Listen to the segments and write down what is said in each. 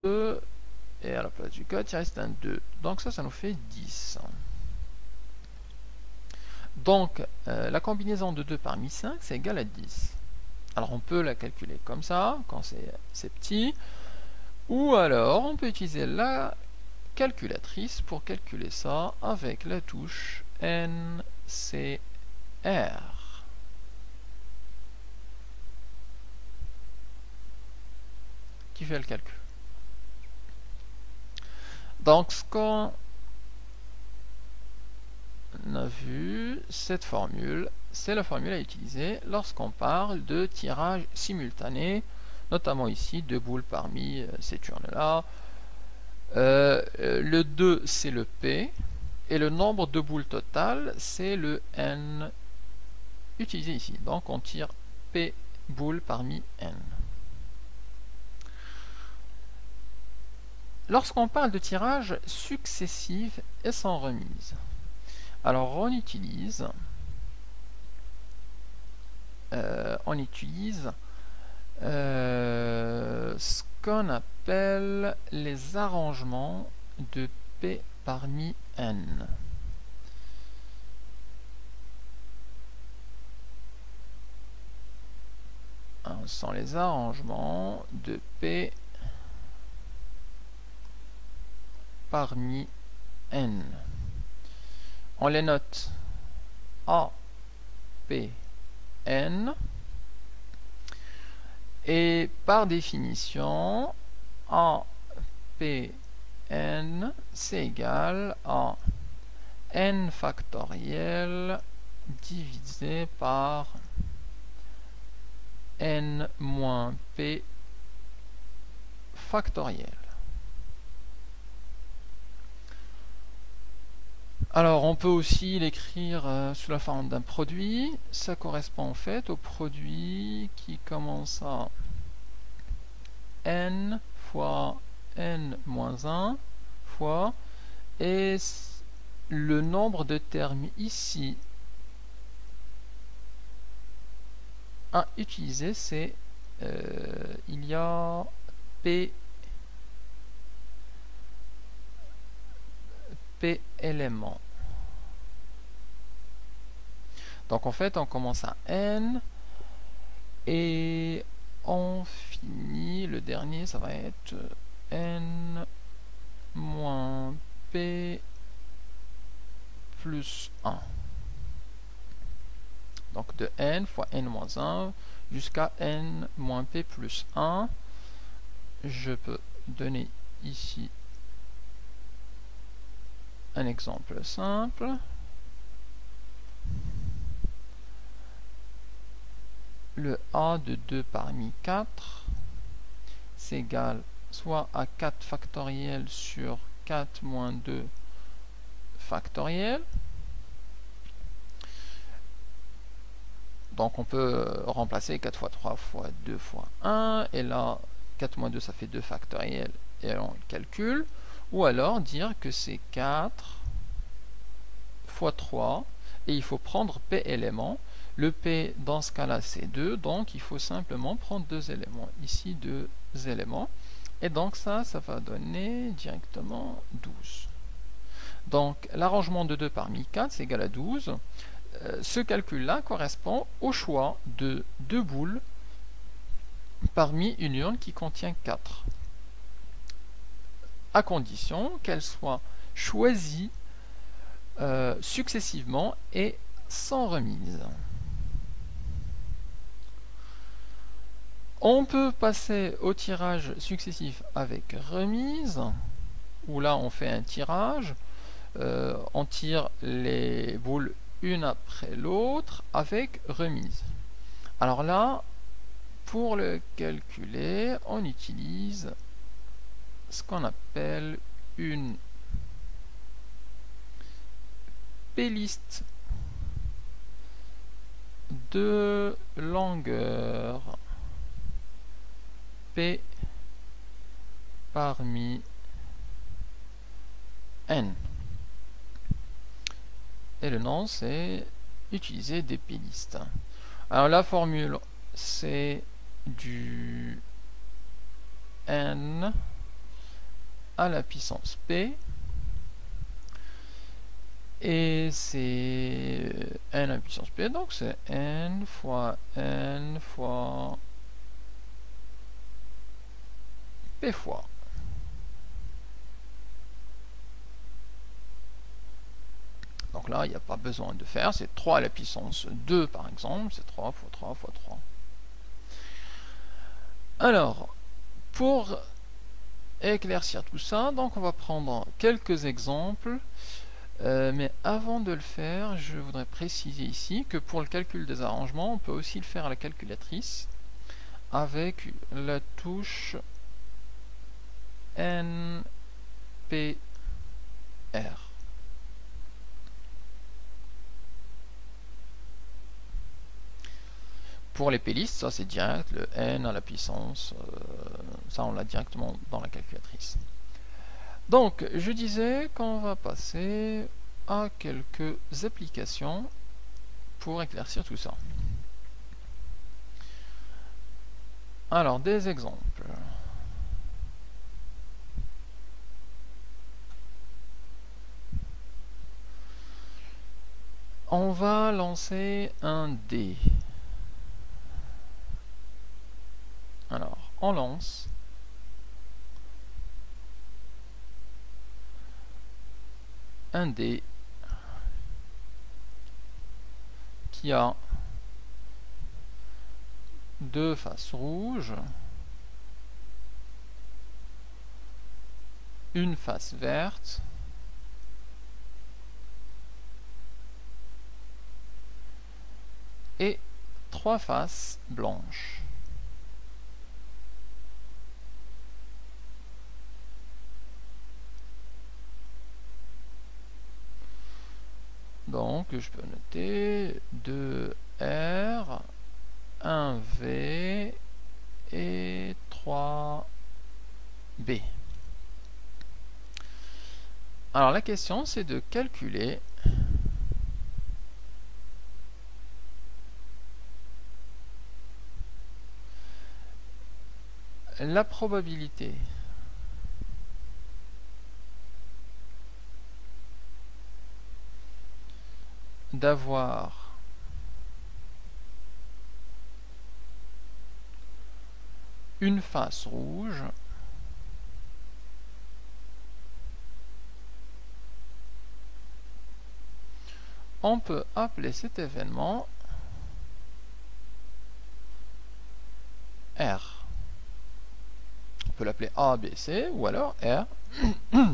2, et à la place du 4, il reste un 2. Donc ça nous fait 10. Donc la combinaison de 2 parmi 5, c'est égal à 10. Alors on peut la calculer comme ça, quand c'est petit, ou alors on peut utiliser la calculatrice pour calculer ça avec la touche NCR qui fait le calcul. Donc ce qu'on a vu, cette formule, c'est la formule à utiliser lorsqu'on parle de tirage simultané, notamment ici 2 boules parmi cette urne-là. Le 2 c'est le P, et le nombre de boules total c'est le N utilisé ici. Donc on tire P boules parmi N. Lorsqu'on parle de tirage successif et sans remise, alors on utilise ce qu'on appelle les arrangements de P parmi N. Ce sont les arrangements de P parmi N. On les note A, P, N. Et par définition, A, P, N, c'est égal à N factoriel divisé par N moins P factoriel. Alors on peut aussi l'écrire sous la forme d'un produit. Ça correspond en fait au produit qui commence à n fois n moins 1 fois, et le nombre de termes ici à utiliser, c'est il y a P éléments. Donc en fait on commence à n et on finit, le dernier ça va être n moins p plus 1. Donc de n fois n moins 1 jusqu'à n moins p plus 1. Je peux donner ici un exemple simple. Le A de 2 parmi 4, c'est égal soit à 4 factoriel sur 4 moins 2 factoriel. Donc on peut remplacer 4 fois 3 fois 2 fois 1, et là 4 moins 2 ça fait 2 factoriel, et on calcule. Ou alors dire que c'est 4 fois 3, et il faut prendre P éléments. Le P dans ce cas là c'est 2, donc il faut simplement prendre 2 éléments. Ici 2 éléments, et donc ça va donner directement 12. Donc l'arrangement de 2 parmi 4 c'est égal à 12. Ce calcul-là correspond au choix de 2 boules parmi une urne qui contient 4, à condition qu'elles soient choisies successivement et sans remise. On peut passer au tirage successif avec remise, où là on fait un tirage, on tire les boules une après l'autre avec remise. Alors là, pour le calculer, on utilise ce qu'on appelle une P-liste de longueur P parmi N. Et le nom c'est utiliser des P-listes. Alors la formule c'est du N à la puissance p, et c'est n à la puissance p, donc c'est n fois p fois. Donc là, il n'y a pas besoin de faire, c'est 3 à la puissance 2 par exemple, c'est 3 fois 3 fois 3. Alors, pour éclaircir tout ça, donc on va prendre quelques exemples, mais avant de le faire, je voudrais préciser ici que pour le calcul des arrangements, on peut aussi le faire à la calculatrice avec la touche NPR. Pour les pélistes, ça c'est direct, le n à la puissance, ça on l'a directement dans la calculatrice. Donc, je disais qu'on va passer à quelques applications pour éclaircir tout ça. Alors, des exemples. On va lancer un dé. Alors, on lance. Un dé qui a deux faces rouges, une face verte et trois faces blanches. Donc je peux noter 2R, 1V et 3B. Alors la question c'est de calculer la probabilité d'avoir une face rouge on peut appeler cet événement R. On peut l'appeler A, B, C ou alors R.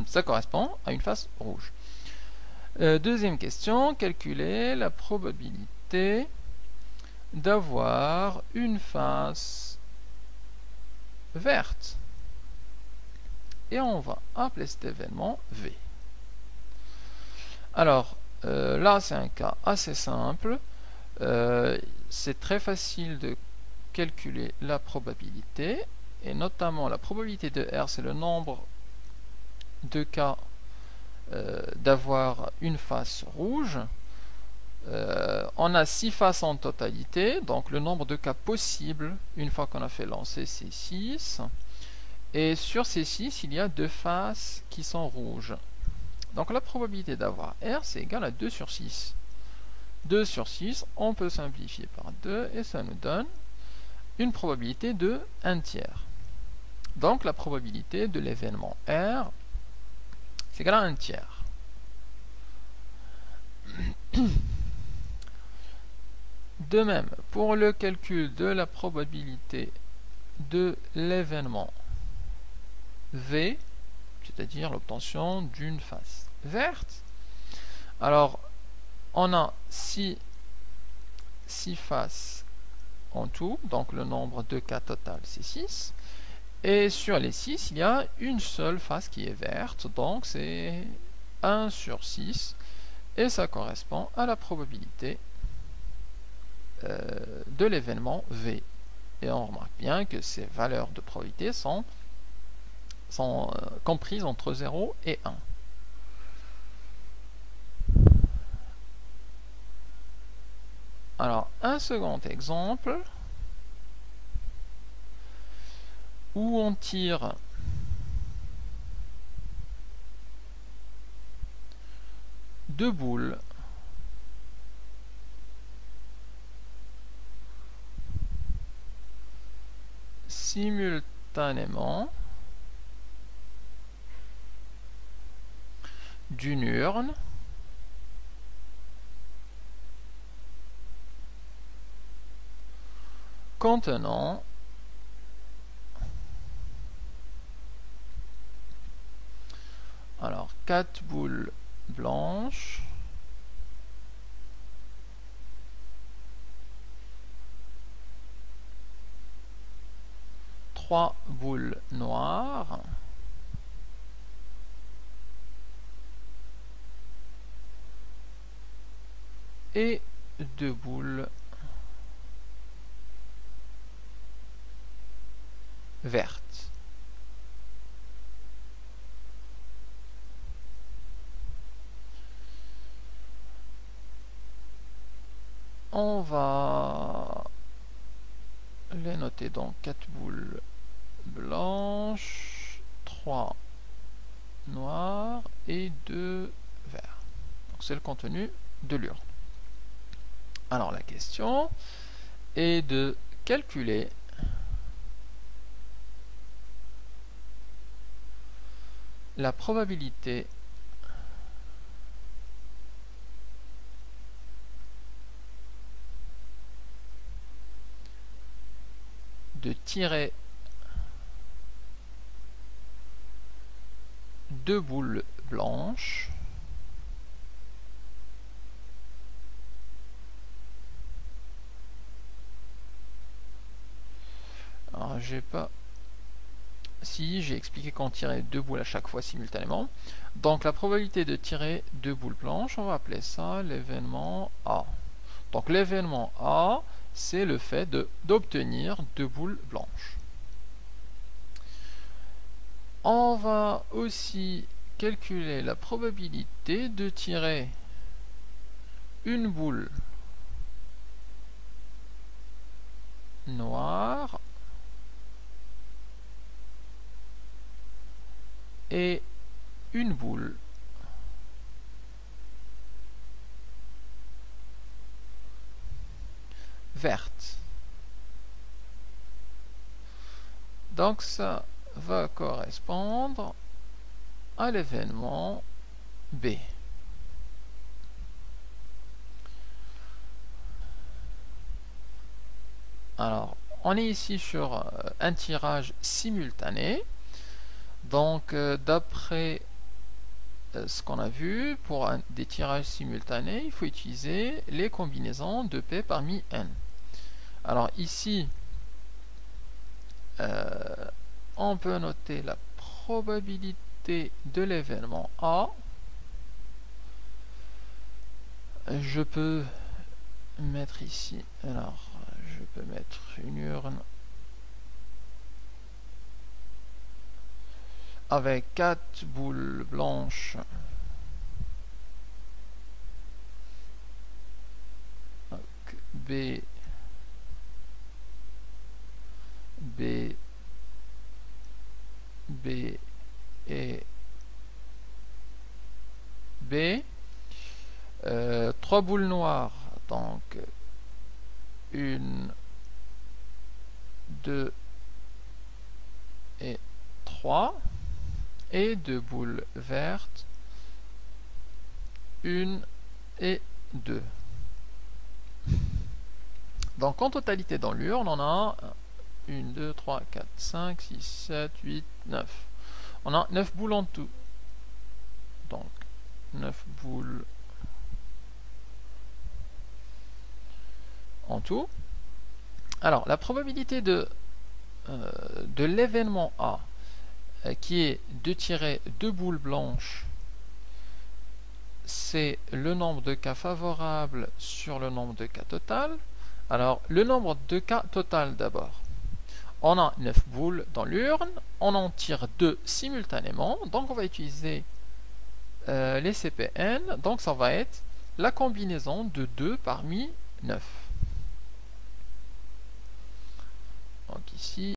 Ça correspond à une face rouge. Deuxième question, calculer la probabilité d'avoir une face verte. Et on va appeler cet événement V. Alors, là c'est un cas assez simple. C'est très facile de calculer la probabilité. Et notamment la probabilité de R, c'est le nombre de cas d'avoir une face rouge. On a 6 faces en totalité, donc le nombre de cas possibles une fois qu'on a fait lancer c'est 6. Et sur ces 6, il y a 2 faces qui sont rouges. Donc la probabilité d'avoir R, c'est égal à 2 sur 6. 2 sur 6, on peut simplifier par 2 et ça nous donne une probabilité de 1 tiers. Donc la probabilité de l'événement R, c'est égal à 1 tiers. De même, pour le calcul de la probabilité de l'événement V, c'est-à-dire l'obtention d'une face verte, alors on a 6 faces en tout, donc le nombre de cas total c'est 6. Et sur les 6, il y a une seule face qui est verte, donc c'est 1 sur 6, et ça correspond à la probabilité de l'événement V. Et on remarque bien que ces valeurs de probabilité sont comprises entre 0 et 1. Alors, un second exemple, où on tire deux boules simultanément d'une urne contenant alors 4 boules blanches, 3 boules noires, et 2 boules vertes. On va les noter donc 4 boules blanches, 3 noires et 2 verts. Donc c'est le contenu de l'urne. Alors la question est de calculer la probabilité de tirer 2 boules blanches alors j'ai pas si j'ai expliqué qu'on tirait 2 boules à chaque fois simultanément. Donc la probabilité de tirer 2 boules blanches, on va appeler ça l'événement A. Donc l'événement A, c'est le fait d'obtenir 2 boules blanches. On va aussi calculer la probabilité de tirer une boule noire et une boule verte. Donc ça va correspondre à l'événement B. Alors, on est ici sur un tirage simultané. Donc, d'après ce qu'on a vu, pour des tirages simultanés, il faut utiliser les combinaisons de P parmi N. Alors ici, on peut noter la probabilité de l'événement A. Je peux mettre ici, alors je peux mettre une urne avec 4 boules blanches donc B, B, B et B. 3 boules noires, donc 1, 2 et 3, et 2 boules vertes, 1 et 2. Donc en totalité dans l'urne, on a 1, 2, 3, 4, 5, 6, 7, 8, 9. On a 9 boules en tout. Donc 9 boules en tout. Alors la probabilité de l'événement A qui est de tirer 2 boules blanches, c'est le nombre de cas favorables sur le nombre de cas total. Alors le nombre de cas total d'abord. On a 9 boules dans l'urne, on en tire 2 simultanément, donc on va utiliser les CPN, donc ça va être la combinaison de 2 parmi 9. Donc ici